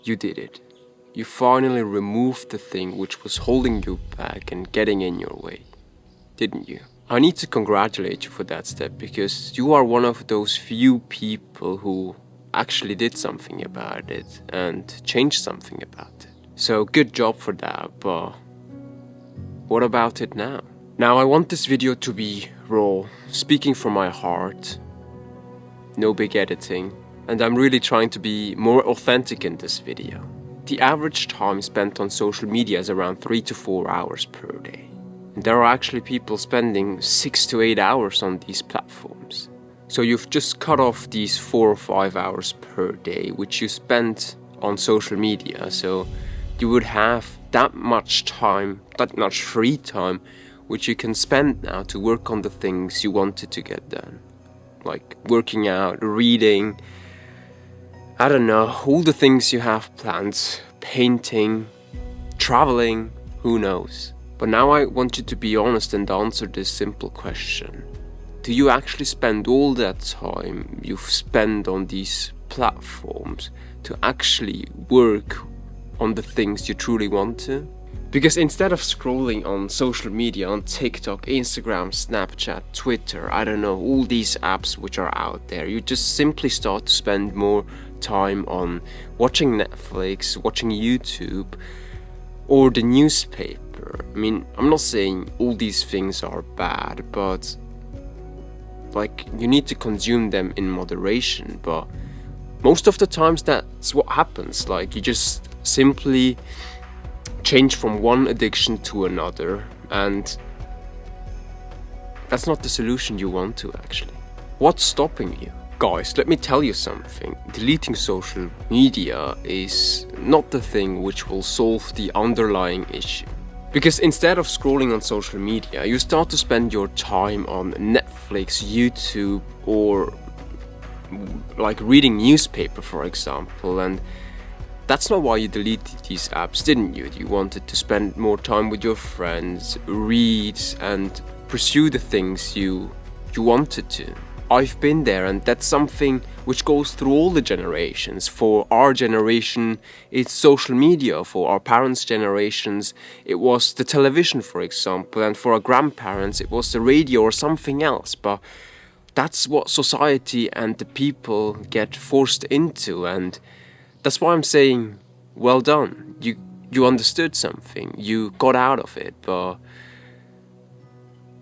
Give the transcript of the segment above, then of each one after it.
You did it. You finally removed the thing which was holding you back and getting in your way, didn't you? I need to congratulate you for that step, because you are one of those few people who actually did something about it and changed something about it. So good job for that, but what about it now? Now I want this video to be raw, speaking from my heart, no big editing, and I'm really trying to be more authentic in this video. The average time spent on social media is around 3 to 4 hours per day. And there are actually people spending 6 to 8 hours on these platforms. So you've just cut off these 4 or 5 hours per day, which you spent on social media. So you would have that much time, that much free time, which you can spend now to work on the things you wanted to get done. Like working out, reading, I don't know, all the things you have planned, painting, traveling, who knows. But now I want you to be honest and answer this simple question. Do you actually spend all that time you've spent on these platforms to actually work on the things you truly want to? Because instead of scrolling on social media, on TikTok, Instagram, Snapchat, Twitter, I don't know, all these apps which are out there, you just simply start to spend more time on watching Netflix, watching YouTube, or the newspaper. I mean, I'm not saying all these things are bad, but like, you need to consume them in moderation. But most of the times that's what happens. Like, you just simply change from one addiction to another, and that's not the solution you want to actually. What's stopping you? Guys, let me tell you something. Deleting social media is not the thing which will solve the underlying issue. Because instead of scrolling on social media, you start to spend your time on Netflix, YouTube, or like reading newspaper, for example. And that's not why you deleted these apps, didn't you? You wanted to spend more time with your friends, read, and pursue the things you wanted to. I've been there, and that's something which goes through all the generations. For our generation, it's social media. For our parents' generations, it was the television, for example. And for our grandparents, it was the radio or something else. But that's what society and the people get forced into. And that's why I'm saying, well done. You understood something. You got out of it. But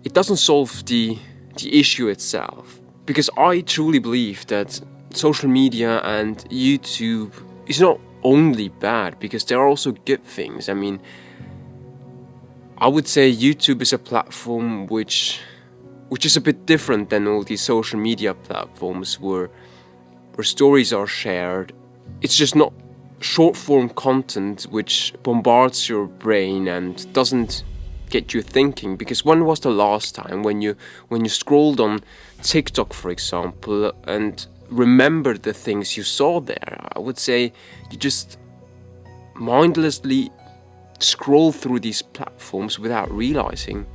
it doesn't solve the issue itself. Because I truly believe that social media and YouTube is not only bad, because there are also good things. I mean, I would say YouTube is a platform which is a bit different than all these social media platforms where stories are shared. It's just not short form content which bombards your brain and doesn't get you thinking. Because when was the last time when you scrolled on TikTok, for example, and remembered the things you saw there? I would say you just mindlessly scroll through these platforms without realizing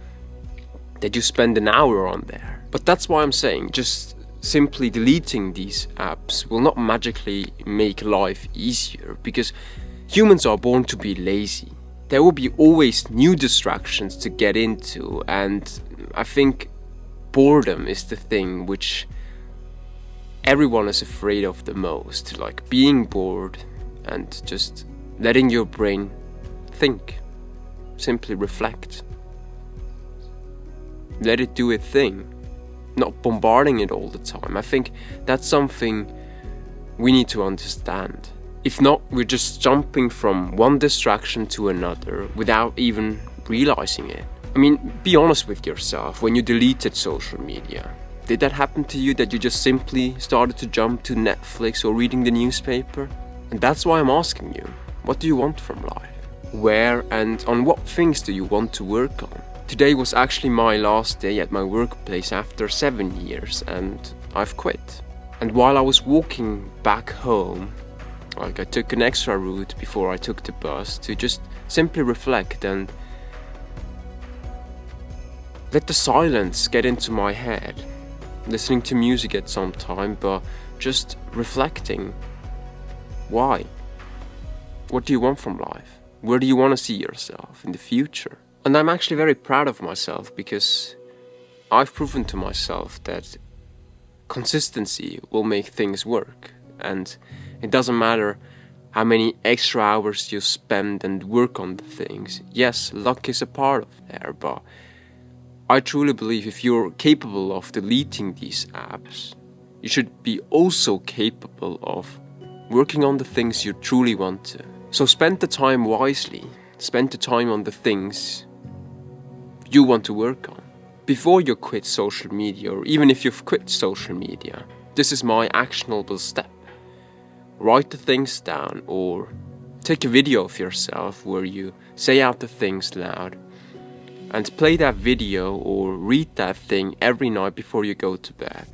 that you spend an hour on there. But that's why I'm saying just simply deleting these apps will not magically make life easier, because humans are born to be lazy. There will be always new distractions to get into, and I think boredom is the thing which everyone is afraid of the most. Like being bored and just letting your brain think, simply reflect. Let it do its thing, not bombarding it all the time. I think that's something we need to understand. If not, we're just jumping from one distraction to another without even realizing it. I mean, be honest with yourself. When you deleted social media, did that happen to you, that you just simply started to jump to Netflix or reading the newspaper? And that's why I'm asking you, what do you want from life? Where and on what things do you want to work on? Today was actually my last day at my workplace after 7 years, and I've quit. And while I was walking back home, like I took an extra route before I took the bus to just simply reflect and let the silence get into my head. Listening to music at some time, but just reflecting. Why? What do you want from life? Where do you want to see yourself in the future? And I'm actually very proud of myself because I've proven to myself that consistency will make things work. And it doesn't matter how many extra hours you spend and work on the things. Yes, luck is a part of there, but I truly believe if you're capable of deleting these apps, you should be also capable of working on the things you truly want to. So spend the time wisely. Spend the time on the things you want to work on. Before you quit social media, or even if you've quit social media, this is my actionable step. Write the things down or take a video of yourself where you say out the things loud and play that video or read that thing every night before you go to bed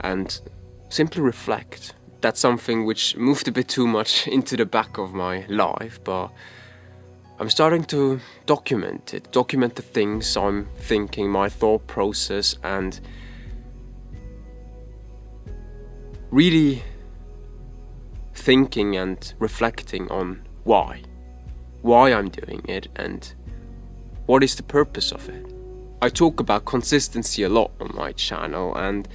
and simply reflect. That's something which moved a bit too much into the back of my life, but I'm starting to document it, document the things I'm thinking, my thought process, and really thinking and reflecting on why I'm doing it and what is the purpose of it. I talk about consistency a lot on my channel, and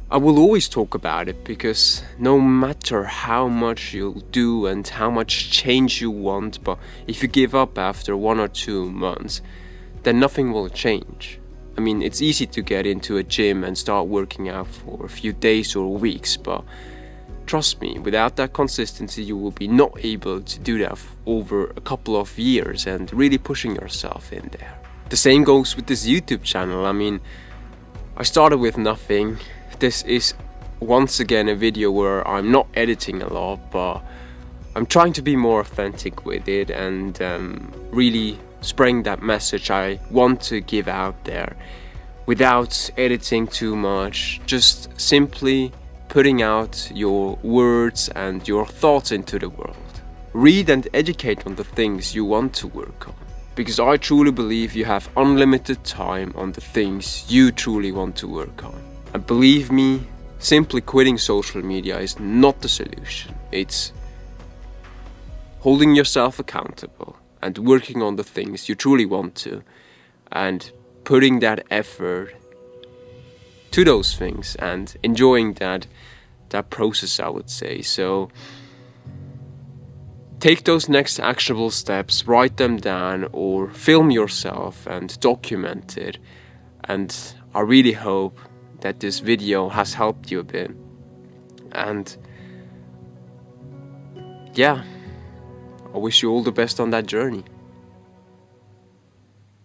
I will always talk about it because no matter how much you'll do and how much change you want, but if you give up after 1 or 2 months, then nothing will change. I mean, it's easy to get into a gym and start working out for a few days or weeks, but trust me, without that consistency, you will be not able to do that over a couple of years and really pushing yourself in there. The same goes with this YouTube channel. I mean, I started with nothing. This is once again a video where I'm not editing a lot, but I'm trying to be more authentic with it and really spreading that message I want to give out there without editing too much, just simply putting out your words and your thoughts into the world. Read and educate on the things you want to work on, because I truly believe you have unlimited time on the things you truly want to work on. And believe me, simply quitting social media is not the solution. It's holding yourself accountable and working on the things you truly want to and putting that effort to those things and enjoying that process, I would say. So take those next actionable steps, write them down or film yourself and document it. And I really hope that this video has helped you a bit. And yeah, I wish you all the best on that journey.